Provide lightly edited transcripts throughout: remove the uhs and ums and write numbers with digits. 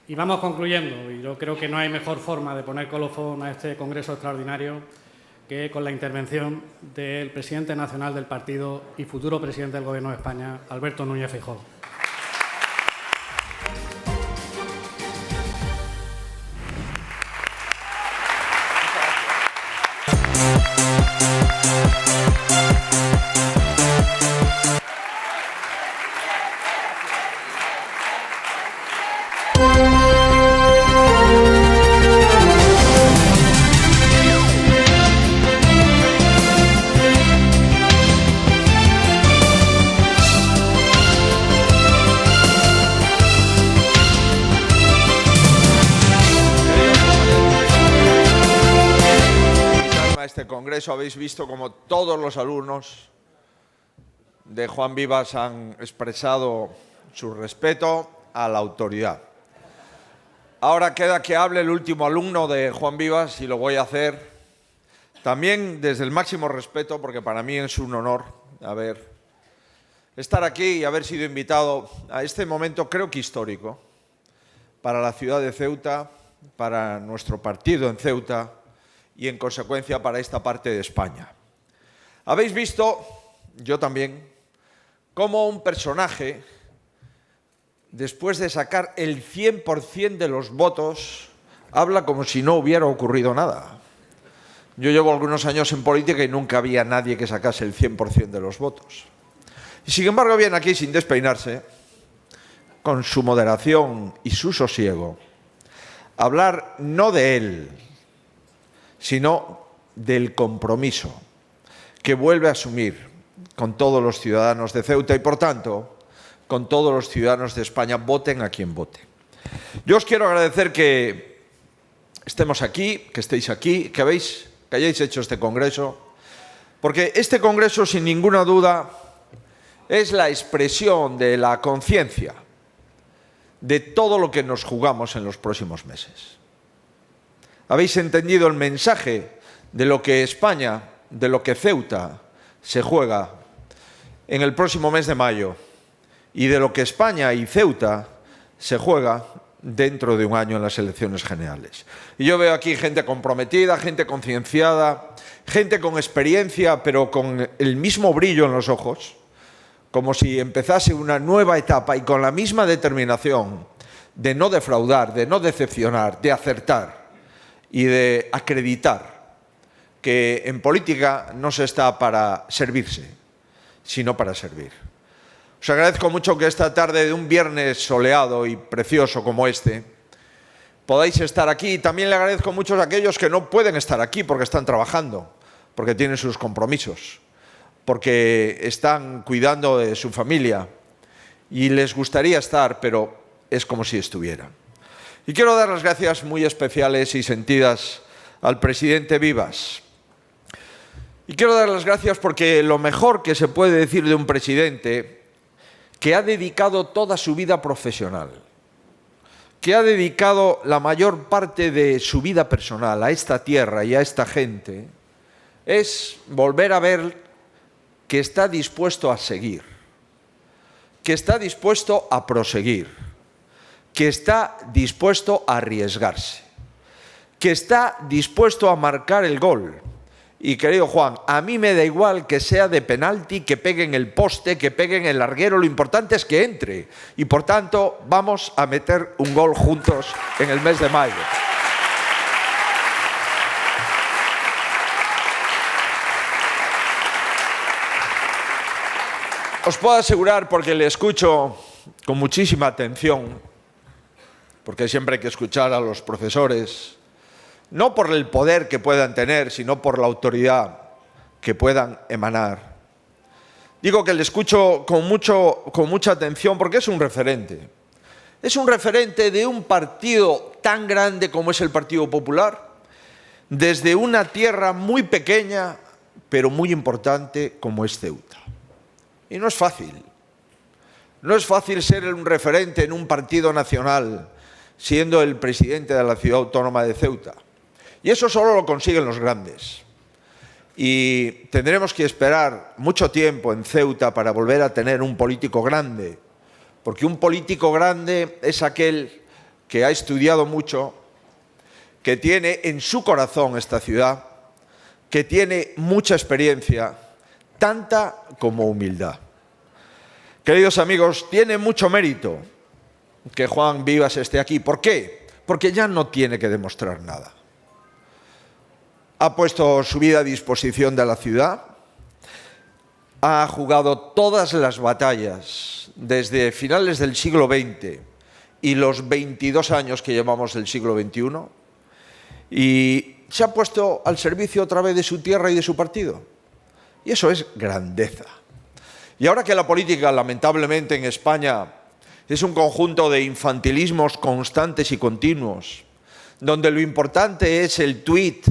Y vamos concluyendo, y yo creo que no hay mejor forma de poner colofón a este Congreso extraordinario que con la intervención del presidente nacional del partido y futuro presidente del Gobierno de España, Alberto Núñez Feijóo. Este congreso habéis visto como todos los alumnos de Juan Vivas han expresado su respeto a la autoridad. Ahora queda que hable el último alumno de Juan Vivas y lo voy a hacer también desde el máximo respeto, porque para mí es un honor estar aquí y haber sido invitado a este momento, creo que histórico, para la ciudad de Ceuta, para nuestro partido en Ceuta y, en consecuencia, para esta parte de España. Habéis visto, yo también, cómo un personaje, después de sacar el 100% de los votos, habla como si no hubiera ocurrido nada. Yo llevo algunos años en política y nunca había nadie que sacase el 100% de los votos. Y sin embargo viene aquí sin despeinarse, con su moderación y su sosiego, a hablar no de él, sino del compromiso que vuelve a asumir con todos los ciudadanos de Ceuta y, por tanto, con todos los ciudadanos de España, voten a quien vote. Yo os quiero agradecer que estemos aquí, que estéis aquí, que hayáis hecho este congreso, porque este congreso, sin ninguna duda, es la expresión de la conciencia de todo lo que nos jugamos en los próximos meses. Habéis entendido el mensaje de lo que España, de lo que Ceuta se juega en el próximo mes de mayo y de lo que España y Ceuta se juega dentro de un año en las elecciones generales. Y yo veo aquí gente comprometida, gente concienciada, gente con experiencia, pero con el mismo brillo en los ojos, como si empezase una nueva etapa y con la misma determinación de no defraudar, de no decepcionar, de acertar y de acreditar que en política no se está para servirse, sino para servir. Os agradezco mucho que esta tarde de un viernes soleado y precioso como este podáis estar aquí. Y también le agradezco mucho a aquellos que no pueden estar aquí porque están trabajando, porque tienen sus compromisos, porque están cuidando de su familia y les gustaría estar, pero es como si estuvieran. Y quiero dar las gracias muy especiales y sentidas al presidente Vivas. Y quiero dar las gracias porque lo mejor que se puede decir de un presidente que ha dedicado toda su vida profesional, que ha dedicado la mayor parte de su vida personal a esta tierra y a esta gente, es volver a ver que está dispuesto a seguir, que está dispuesto a proseguir, que está dispuesto a arriesgarse, que está dispuesto a marcar el gol. Y, querido Juan, a mí me da igual que sea de penalti, que pegue en el poste, que pegue en el larguero, lo importante es que entre. Y, por tanto, vamos a meter un gol juntos en el mes de mayo. Os puedo asegurar, porque le escucho con muchísima atención, porque siempre hay que escuchar a los profesores, no por el poder que puedan tener, sino por la autoridad que puedan emanar. Digo que le escucho con mucha atención porque es un referente. Es un referente de un partido tan grande como es el Partido Popular, desde una tierra muy pequeña, pero muy importante como es Ceuta. Y no es fácil. No es fácil ser un referente en un partido nacional, siendo el presidente de la ciudad autónoma de Ceuta. Y eso solo lo consiguen los grandes. Y tendremos que esperar mucho tiempo en Ceuta para volver a tener un político grande, porque un político grande es aquel que ha estudiado mucho, que tiene en su corazón esta ciudad, que tiene mucha experiencia, tanta como humildad. Queridos amigos, tiene mucho mérito que Juan Vivas esté aquí. ¿Por qué? Porque ya no tiene que demostrar nada. Ha puesto su vida a disposición de la ciudad, ha jugado todas las batallas desde finales del siglo XX y los 22 años que llevamos del siglo XXI, y se ha puesto al servicio otra vez de su tierra y de su partido. Y eso es grandeza. Y ahora que la política, lamentablemente, en España es un conjunto de infantilismos constantes y continuos, donde lo importante es el tuit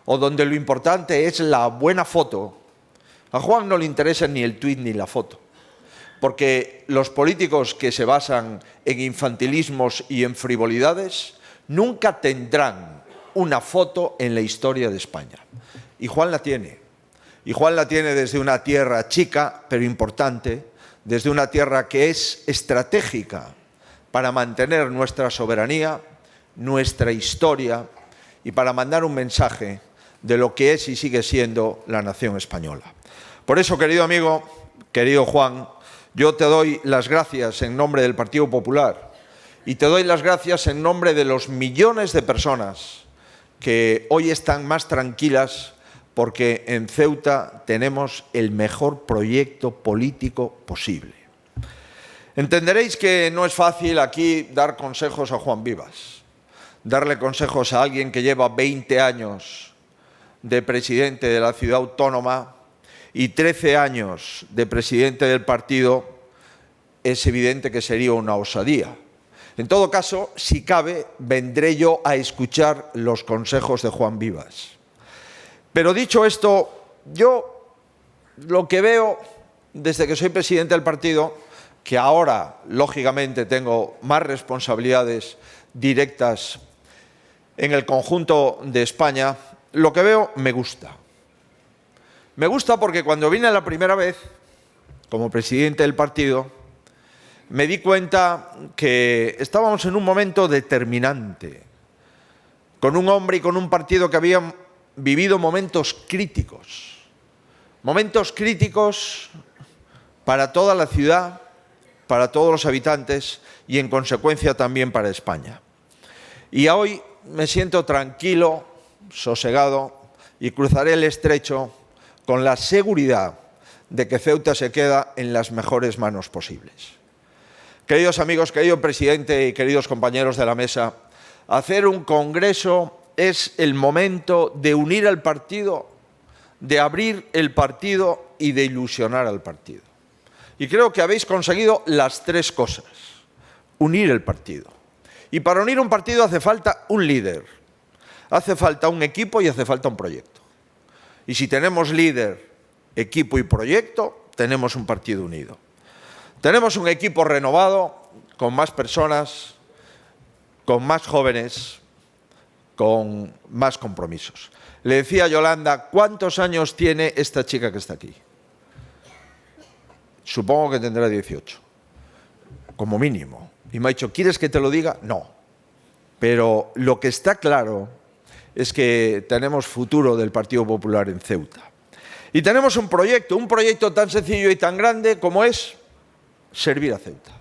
o donde lo importante es la buena foto, a Juan no le interesa ni el tuit ni la foto, porque los políticos que se basan en infantilismos y en frivolidades nunca tendrán una foto en la historia de España. Y Juan la tiene. Y Juan la tiene desde una tierra chica, pero importante, desde una tierra que es estratégica para mantener nuestra soberanía, nuestra historia y para mandar un mensaje de lo que es y sigue siendo la nación española. Por eso, querido amigo, querido Juan, yo te doy las gracias en nombre del Partido Popular y te doy las gracias en nombre de los millones de personas que hoy están más tranquilas porque en Ceuta tenemos el mejor proyecto político posible. Entenderéis que no es fácil aquí dar consejos a Juan Vivas, darle consejos a alguien que lleva 20 años de presidente de la ciudad autónoma y 13 años de presidente del partido. Es evidente que sería una osadía. En todo caso, si cabe, vendré yo a escuchar los consejos de Juan Vivas. Pero dicho esto, yo lo que veo desde que soy presidente del partido, que ahora, lógicamente, tengo más responsabilidades directas en el conjunto de España, lo que veo me gusta. Me gusta porque cuando vine la primera vez, como presidente del partido, me di cuenta que estábamos en un momento determinante, con un hombre y con un partido que habían vivido momentos críticos para toda la ciudad, para todos los habitantes y en consecuencia también para España. Y hoy me siento tranquilo, sosegado y cruzaré el estrecho con la seguridad de que Ceuta se queda en las mejores manos posibles. Queridos amigos, querido presidente y queridos compañeros de la mesa, hacer un congreso es el momento de unir al partido, de abrir el partido y de ilusionar al partido. Y creo que habéis conseguido las tres cosas. Unir el partido. Y para unir un partido hace falta un líder, hace falta un equipo y hace falta un proyecto. Y si tenemos líder, equipo y proyecto, tenemos un partido unido. Tenemos un equipo renovado, con más personas, con más jóvenes, con más compromisos. Le decía a Yolanda, ¿cuántos años tiene esta chica que está aquí? Supongo que tendrá 18, como mínimo. Y me ha dicho, ¿quieres que te lo diga? No. Pero lo que está claro es que tenemos futuro del Partido Popular en Ceuta. Y tenemos un proyecto tan sencillo y tan grande como es servir a Ceuta.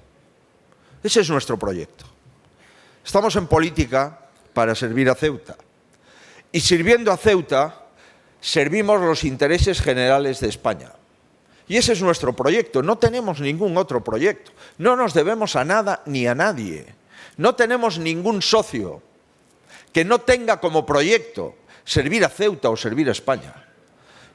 Ese es nuestro proyecto. Estamos en política para servir a Ceuta. Y sirviendo a Ceuta, servimos los intereses generales de España. Y ese es nuestro proyecto. No tenemos ningún otro proyecto. No nos debemos a nada ni a nadie. No tenemos ningún socio que no tenga como proyecto servir a Ceuta o servir a España.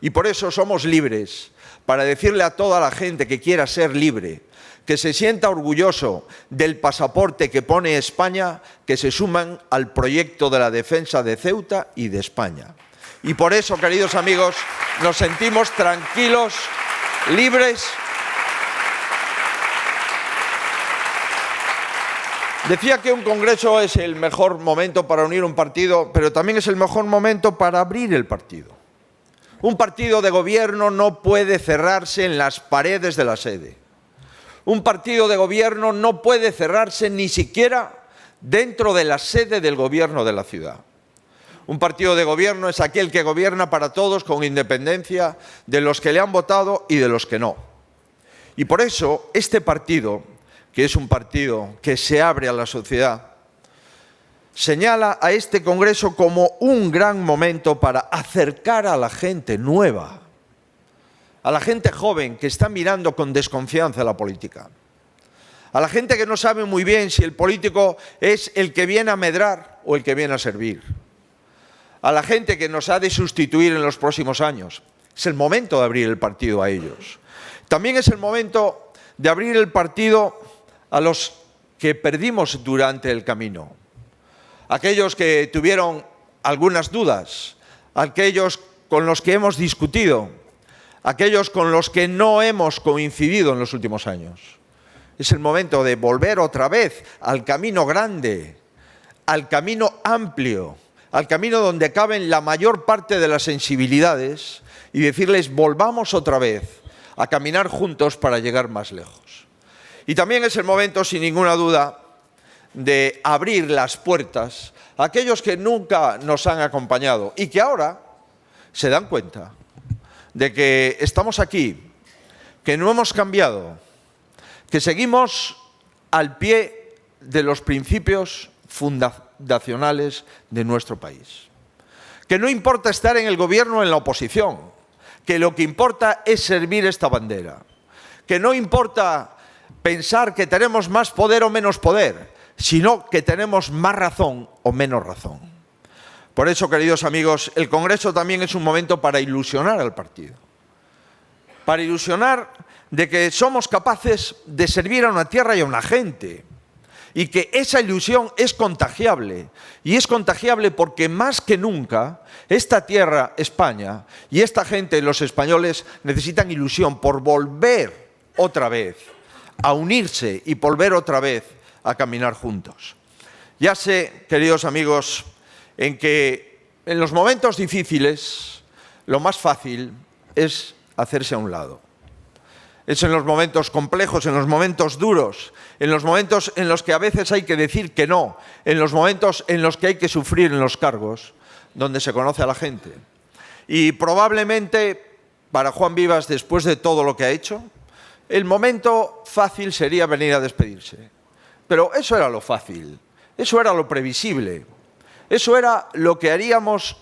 Y por eso somos libres para decirle a toda la gente que quiera ser libre, que se sienta orgulloso del pasaporte que pone España, que se suman al proyecto de la defensa de Ceuta y de España. Y por eso, queridos amigos, nos sentimos tranquilos, libres. Decía que un congreso es el mejor momento para unir un partido, pero también es el mejor momento para abrir el partido. Un partido de gobierno no puede cerrarse en las paredes de la sede. Un partido de gobierno no puede cerrarse ni siquiera dentro de la sede del gobierno de la ciudad. Un partido de gobierno es aquel que gobierna para todos con independencia de los que le han votado y de los que no. Y por eso este partido, que es un partido que se abre a la sociedad, señala a este Congreso como un gran momento para acercar a la gente nueva, a la gente joven que está mirando con desconfianza la política, a la gente que no sabe muy bien si el político es el que viene a medrar o el que viene a servir, a la gente que nos ha de sustituir en los próximos años. Es el momento de abrir el partido a ellos. También es el momento de abrir el partido a los que perdimos durante el camino, aquellos que tuvieron algunas dudas, aquellos con los que hemos discutido, aquellos con los que no hemos coincidido en los últimos años. Es el momento de volver otra vez al camino grande, al camino amplio, al camino donde caben la mayor parte de las sensibilidades y decirles: volvamos otra vez a caminar juntos para llegar más lejos. Y también es el momento, sin ninguna duda, de abrir las puertas a aquellos que nunca nos han acompañado y que ahora se dan cuenta de que estamos aquí, que no hemos cambiado, que seguimos al pie de los principios fundacionales de nuestro país. Que no importa estar en el gobierno o en la oposición, que lo que importa es servir esta bandera. Que no importa pensar que tenemos más poder o menos poder, sino que tenemos más razón o menos razón. Por eso, queridos amigos, el Congreso también es un momento para ilusionar al partido. Para ilusionar de que somos capaces de servir a una tierra y a una gente. Y que esa ilusión es contagiable. Y es contagiable porque más que nunca esta tierra, España, y esta gente, los españoles, necesitan ilusión por volver otra vez a unirse y volver otra vez a caminar juntos. Ya sé, queridos amigos, en que en los momentos difíciles lo más fácil es hacerse a un lado. Es en los momentos complejos, en los momentos duros, en los momentos en los que a veces hay que decir que no, en los momentos en los que hay que sufrir en los cargos, donde se conoce a la gente. Y probablemente para Juan Vivas, después de todo lo que ha hecho, el momento fácil sería venir a despedirse. Pero eso era lo fácil, eso era lo previsible, eso era lo que haríamos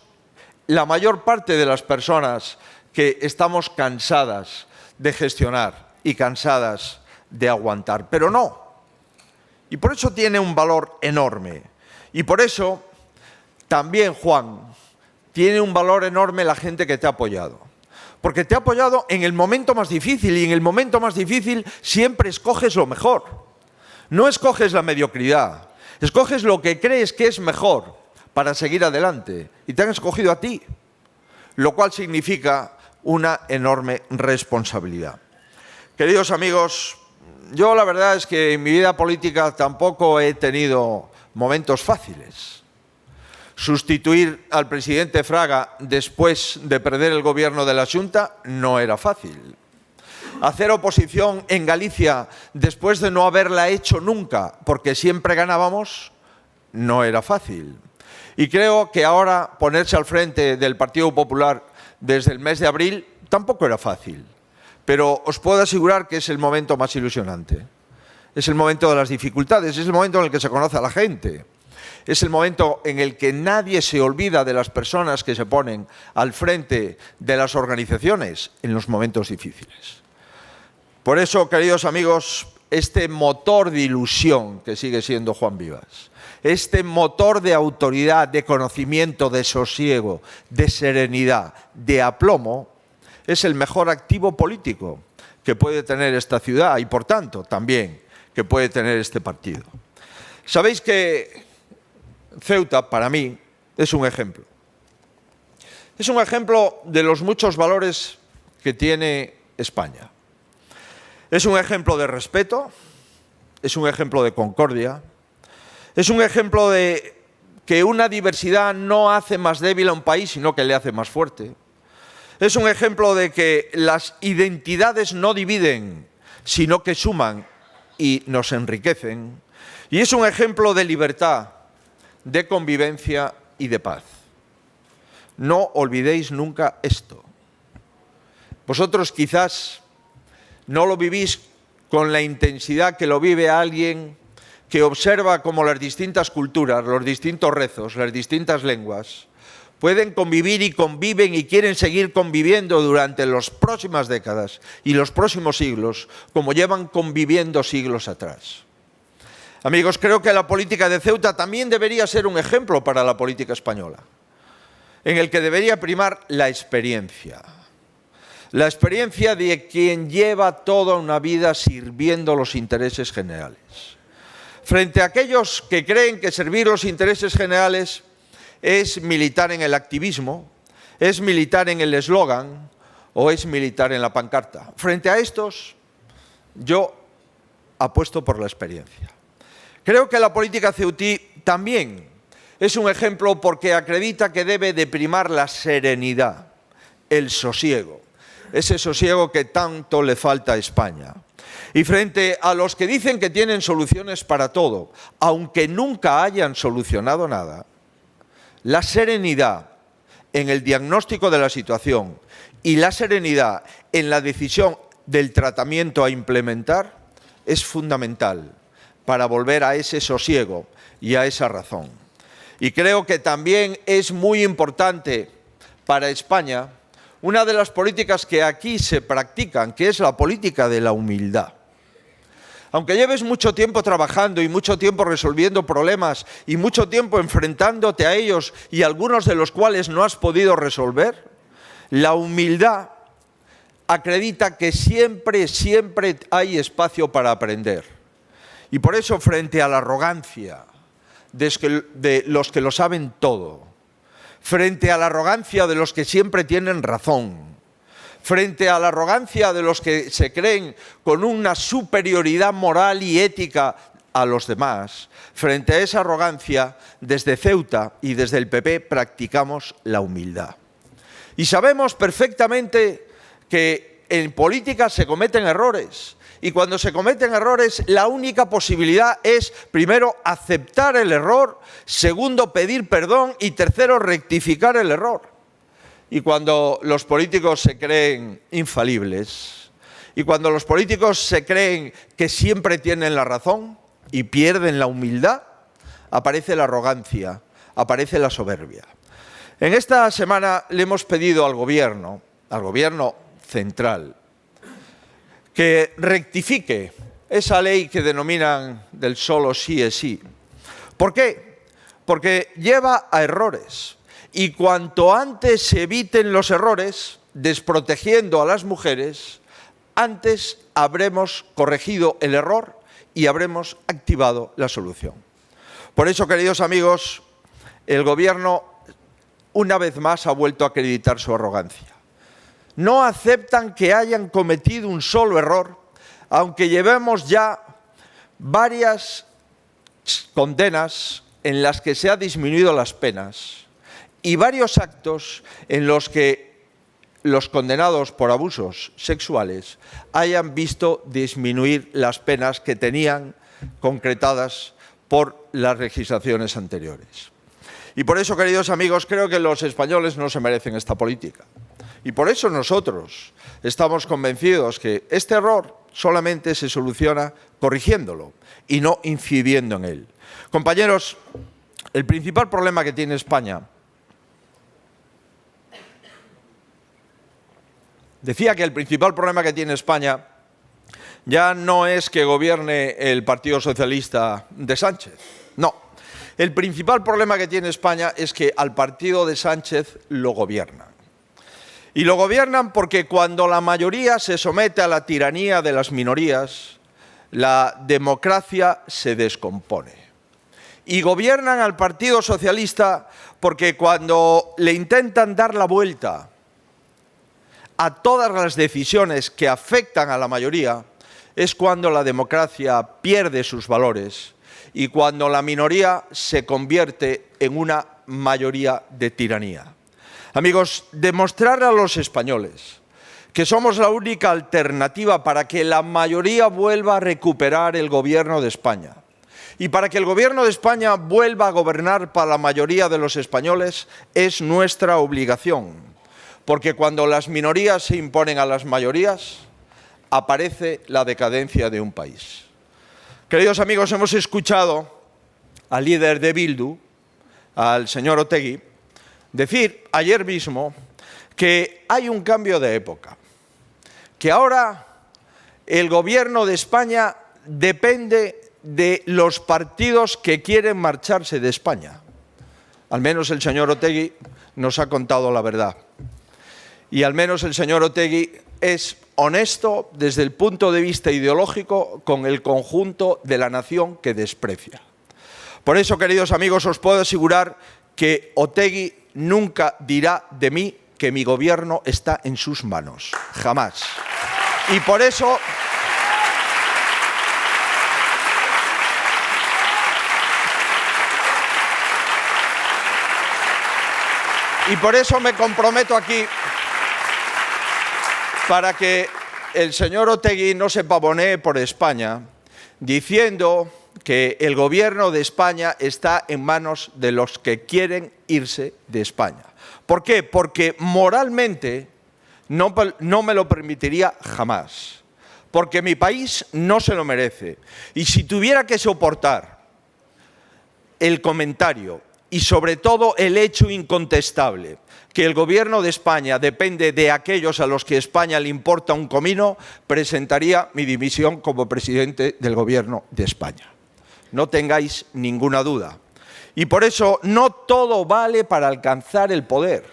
la mayor parte de las personas que estamos cansadas de gestionar y cansadas de aguantar. Pero no. Y por eso tiene un valor enorme. Y por eso también, Juan, tiene un valor enorme la gente que te ha apoyado. Porque te ha apoyado en el momento más difícil, y en el momento más difícil siempre escoges lo mejor. No escoges la mediocridad, escoges lo que crees que es mejor para seguir adelante. Y te han escogido a ti, lo cual significa una enorme responsabilidad. Queridos amigos, yo la verdad es que en mi vida política tampoco he tenido momentos fáciles. Sustituir al presidente Fraga después de perder el gobierno de la Xunta no era fácil. Hacer oposición en Galicia después de no haberla hecho nunca, porque siempre ganábamos, no era fácil. Y creo que ahora ponerse al frente del Partido Popular desde el mes de abril tampoco era fácil. Pero os puedo asegurar que es el momento más ilusionante. Es el momento de las dificultades, es el momento en el que se conoce a la gente. Es el momento en el que nadie se olvida de las personas que se ponen al frente de las organizaciones en los momentos difíciles. Por eso, queridos amigos, este motor de ilusión que sigue siendo Juan Vivas, este motor de autoridad, de conocimiento, de sosiego, de serenidad, de aplomo, es el mejor activo político que puede tener esta ciudad y, por tanto, también que puede tener este partido. Sabéis que Ceuta, para mí, es un ejemplo. Es un ejemplo de los muchos valores que tiene España. Es un ejemplo de respeto, es un ejemplo de concordia, es un ejemplo de que una diversidad no hace más débil a un país, sino que le hace más fuerte. Es un ejemplo de que las identidades no dividen, sino que suman y nos enriquecen. Y es un ejemplo de libertad, de convivencia y de paz. No olvidéis nunca esto. Vosotros quizás no lo vivís con la intensidad que lo vive alguien que observa cómo las distintas culturas, los distintos rezos, las distintas lenguas pueden convivir y conviven y quieren seguir conviviendo durante las próximas décadas y los próximos siglos, como llevan conviviendo siglos atrás. Amigos, creo que la política de Ceuta también debería ser un ejemplo para la política española, en el que debería primar la experiencia. La experiencia de quien lleva toda una vida sirviendo los intereses generales. Frente a aquellos que creen que servir los intereses generales es militar en el activismo, es militar en el eslogan o es militar en la pancarta. Frente a estos, yo apuesto por la experiencia. Creo que la política ceutí también es un ejemplo porque acredita que debe de primar la serenidad, el sosiego, ese sosiego que tanto le falta a España. Y frente a los que dicen que tienen soluciones para todo, aunque nunca hayan solucionado nada, la serenidad en el diagnóstico de la situación y la serenidad en la decisión del tratamiento a implementar es fundamental para volver a ese sosiego y a esa razón. Y creo que también es muy importante para España una de las políticas que aquí se practican, que es la política de la humildad. Aunque lleves mucho tiempo trabajando y mucho tiempo resolviendo problemas y mucho tiempo enfrentándote a ellos y algunos de los cuales no has podido resolver, la humildad acredita que siempre hay espacio para aprender. Y por eso, frente a la arrogancia de los que lo saben todo, frente a la arrogancia de los que siempre tienen razón, frente a la arrogancia de los que se creen con una superioridad moral y ética a los demás, frente a esa arrogancia, desde Ceuta y desde el PP practicamos la humildad. Y sabemos perfectamente que en política se cometen errores. Y cuando se cometen errores, la única posibilidad es, primero, aceptar el error, segundo, pedir perdón y tercero, rectificar el error. Y cuando los políticos se creen infalibles, y cuando los políticos se creen que siempre tienen la razón y pierden la humildad, aparece la arrogancia, aparece la soberbia. En esta semana le hemos pedido al gobierno central, que rectifique esa ley que denominan del solo sí es sí. ¿Por qué? Porque lleva a errores. Y cuanto antes se eviten los errores, desprotegiendo a las mujeres, antes habremos corregido el error y habremos activado la solución. Por eso, queridos amigos, el Gobierno una vez más ha vuelto a acreditar su arrogancia. No aceptan que hayan cometido un solo error, aunque llevemos ya varias condenas en las que se han disminuido las penas y varios actos en los que los condenados por abusos sexuales hayan visto disminuir las penas que tenían concretadas por las legislaciones anteriores. Y por eso, queridos amigos, creo que los españoles no se merecen esta política. Y por eso nosotros estamos convencidos que este error solamente se soluciona corrigiéndolo y no incidiendo en él. Compañeros, el principal problema que tiene España, decía que el principal problema que tiene España ya no es que gobierne el Partido Socialista de Sánchez, no. El principal problema que tiene España es que al partido de Sánchez lo gobiernan. Y lo gobiernan porque cuando la mayoría se somete a la tiranía de las minorías, la democracia se descompone. Y gobiernan al Partido Socialista porque cuando le intentan dar la vuelta a todas las decisiones que afectan a la mayoría, es cuando la democracia pierde sus valores y cuando la minoría se convierte en una mayoría de tiranía. Amigos, demostrar a los españoles que somos la única alternativa para que la mayoría vuelva a recuperar el gobierno de España Y para que el Gobierno de España vuelva a gobernar para la mayoría de los españoles es nuestra obligación, porque cuando las minorías se imponen a las mayorías, aparece la decadencia de un país. Queridos amigos, hemos escuchado al líder de Bildu, al señor Otegi, decir ayer mismo que hay un cambio de época, que ahora el Gobierno de España depende de los partidos que quieren marcharse de España. Al menos el señor Otegi nos ha contado la verdad. Y al menos el señor Otegi es honesto desde el punto de vista ideológico con el conjunto de la nación que desprecia. Por eso, queridos amigos, os puedo asegurar que Otegi nunca dirá de mí que mi gobierno está en sus manos. Jamás. Y por eso me comprometo aquí para que el señor Otegi no se pavonee por España diciendo que el Gobierno de España está en manos de los que quieren irse de España. ¿Por qué? Porque moralmente no me lo permitiría jamás, porque mi país no se lo merece. Y si tuviera que soportar el comentario y sobre todo el hecho incontestable que el Gobierno de España depende de aquellos a los que España le importa un comino, presentaría mi dimisión como presidente del Gobierno de España. No tengáis ninguna duda. Y por eso no todo vale para alcanzar el poder.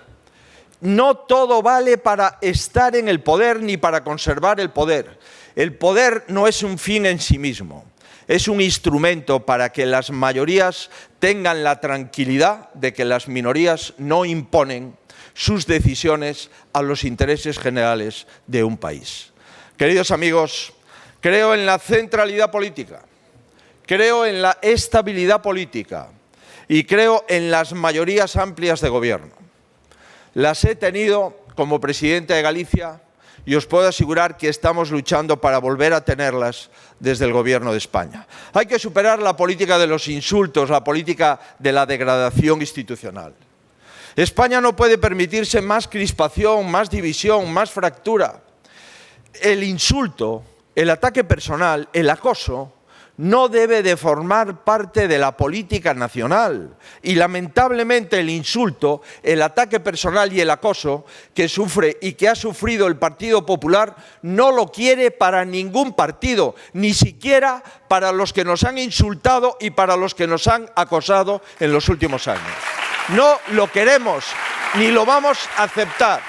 No todo vale para estar en el poder ni para conservar el poder. El poder no es un fin en sí mismo. Es un instrumento para que las mayorías tengan la tranquilidad de que las minorías no imponen sus decisiones a los intereses generales de un país. Queridos amigos, creo en la centralidad política, creo en la estabilidad política y creo en las mayorías amplias de gobierno. Las he tenido como presidente de Galicia y os puedo asegurar que estamos luchando para volver a tenerlas desde el Gobierno de España. Hay que superar la política de los insultos, la política de la degradación institucional. España no puede permitirse más crispación, más división, más fractura. El insulto, el ataque personal, el acoso, no debe de formar parte de la política nacional. Y lamentablemente el insulto, el ataque personal y el acoso que sufre y que ha sufrido el Partido Popular no lo quiere para ningún partido, ni siquiera para los que nos han insultado y para los que nos han acosado en los últimos años. No lo queremos ni lo vamos a aceptar.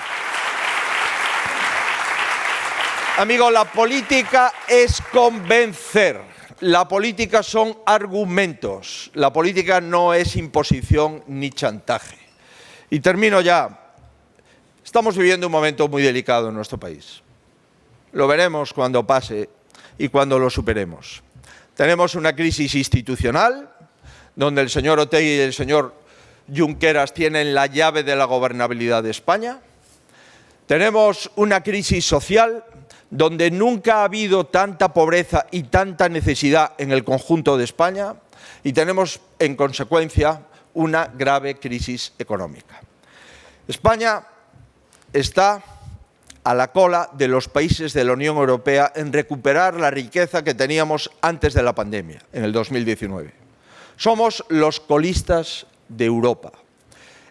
Amigo, la política es convencer. La política son argumentos, la política no es imposición ni chantaje. Y termino ya. Estamos viviendo un momento muy delicado en nuestro país. Lo veremos cuando pase y cuando lo superemos. Tenemos una crisis institucional, donde el señor Otegi y el señor Junqueras tienen la llave de la gobernabilidad de España. Tenemos una crisis social, donde nunca ha habido tanta pobreza y tanta necesidad en el conjunto de España, y tenemos, en consecuencia, una grave crisis económica. España está a la cola de los países de la Unión Europea en recuperar la riqueza que teníamos antes de la pandemia, en el 2019. Somos los colistas de Europa.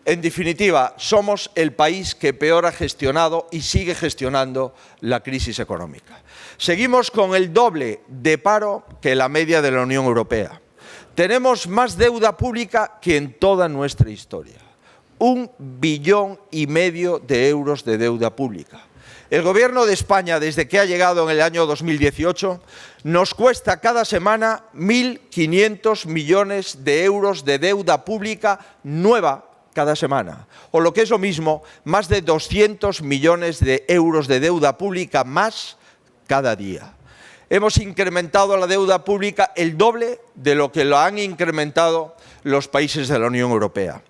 En definitiva, somos el país que peor ha gestionado y sigue gestionando la crisis económica. Seguimos con el doble de paro que la media de la Unión Europea. Tenemos más deuda pública que en toda nuestra historia. 1,5 billón de euros de deuda pública. El Gobierno de España, desde que ha llegado en el año 2018, nos cuesta cada semana 1.500 millones de euros de deuda pública nueva cada semana, o lo que es lo mismo, más de 200 millones de euros de deuda pública más cada día. Hemos incrementado la deuda pública el doble de lo que lo han incrementado los países de la Unión Europea.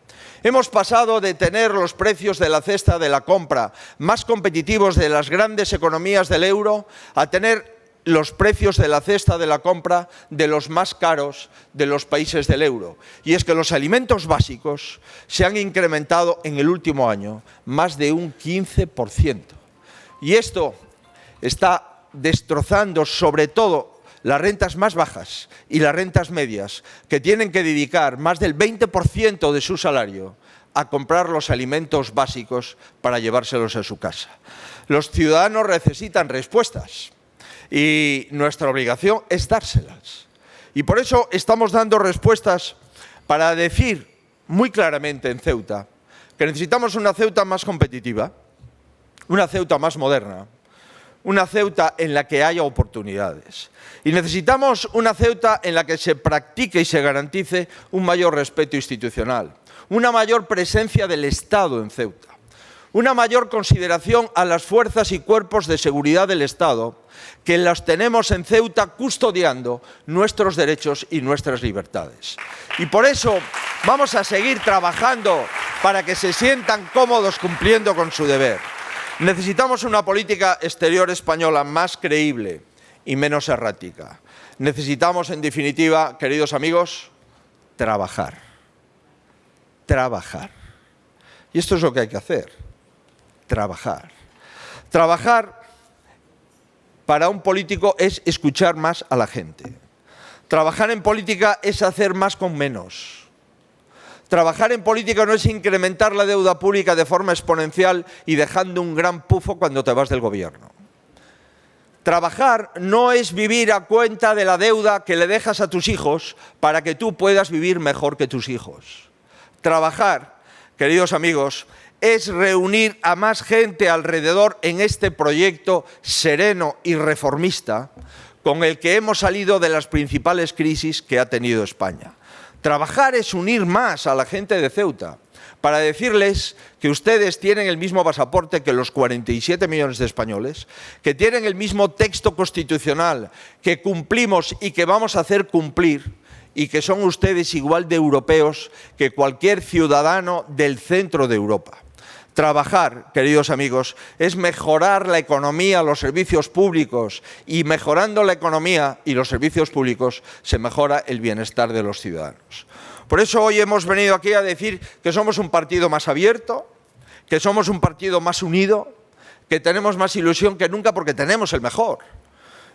Hemos pasado de tener los precios de la cesta de la compra más competitivos de las grandes economías del euro a tener los precios de la cesta de la compra de los más caros de los países del euro. Y es que los alimentos básicos se han incrementado en el último año más de un 15%. Y esto está destrozando sobre todo las rentas más bajas y las rentas medias, que tienen que dedicar más del 20% de su salario a comprar los alimentos básicos para llevárselos a su casa. Los ciudadanos necesitan respuestas y nuestra obligación es dárselas. Y por eso estamos dando respuestas para decir muy claramente en Ceuta que necesitamos una Ceuta más competitiva, una Ceuta más moderna, una Ceuta en la que haya oportunidades. Y necesitamos una Ceuta en la que se practique y se garantice un mayor respeto institucional, una mayor presencia del Estado en Ceuta, una mayor consideración a las fuerzas y cuerpos de seguridad del Estado, que las tenemos en Ceuta custodiando nuestros derechos y nuestras libertades. Y por eso vamos a seguir trabajando para que se sientan cómodos cumpliendo con su deber. Necesitamos una política exterior española más creíble y menos errática. Necesitamos, en definitiva, queridos amigos, trabajar. Trabajar. Y esto es lo que hay que hacer. Trabajar. Trabajar para un político es escuchar más a la gente. Trabajar en política es hacer más con menos. Trabajar en política no es incrementar la deuda pública de forma exponencial y dejando un gran pufo cuando te vas del gobierno. Trabajar no es vivir a cuenta de la deuda que le dejas a tus hijos para que tú puedas vivir mejor que tus hijos. Trabajar, queridos amigos, es reunir a más gente alrededor en este proyecto sereno y reformista con el que hemos salido de las principales crisis que ha tenido España. Trabajar es unir más a la gente de Ceuta para decirles que ustedes tienen el mismo pasaporte que los 47 millones de españoles, que tienen el mismo texto constitucional que cumplimos y que vamos a hacer cumplir, y que son ustedes igual de europeos que cualquier ciudadano del centro de Europa. Trabajar, queridos amigos, es mejorar la economía, los servicios públicos, y mejorando la economía y los servicios públicos se mejora el bienestar de los ciudadanos. Por eso hoy hemos venido aquí a decir que somos un partido más abierto, que somos un partido más unido, que tenemos más ilusión que nunca porque tenemos el mejor.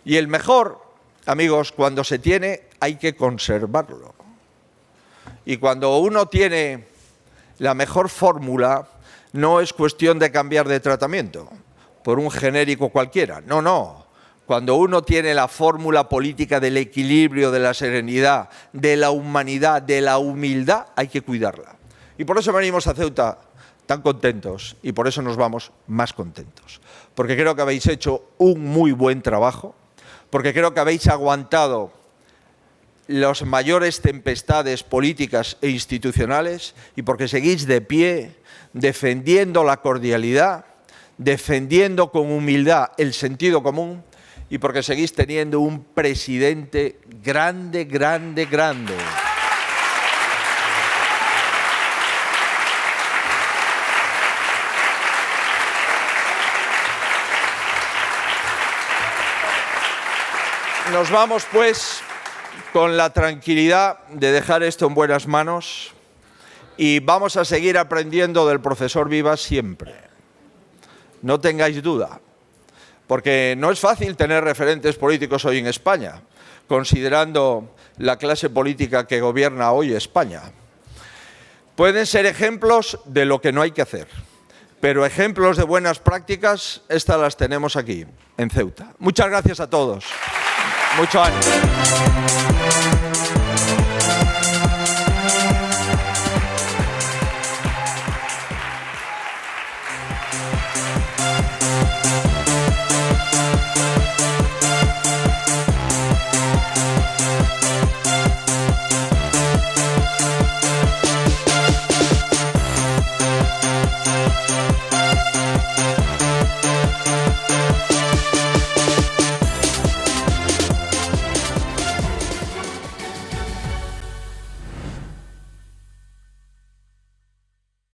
Y el mejor, amigos, cuando se tiene hay que conservarlo. Y cuando uno tiene la mejor fórmula, no es cuestión de cambiar de tratamiento por un genérico cualquiera. No, no. Cuando uno tiene la fórmula política del equilibrio, de la serenidad, de la humanidad, de la humildad, hay que cuidarla. Y por eso venimos a Ceuta tan contentos y por eso nos vamos más contentos. Porque creo que habéis hecho un muy buen trabajo, porque creo que habéis aguantado las mayores tempestades políticas e institucionales y porque seguís de pie, defendiendo la cordialidad, defendiendo con humildad el sentido común y porque seguís teniendo un presidente grande, grande, grande. Nos vamos, pues, con la tranquilidad de dejar esto en buenas manos y vamos a seguir aprendiendo del profesor Vivas siempre. No tengáis duda, porque no es fácil tener referentes políticos hoy en España, considerando la clase política que gobierna hoy España. Pueden ser ejemplos de lo que no hay que hacer, pero ejemplos de buenas prácticas, estas las tenemos aquí, en Ceuta. Muchas gracias a todos. Mucho ánimo.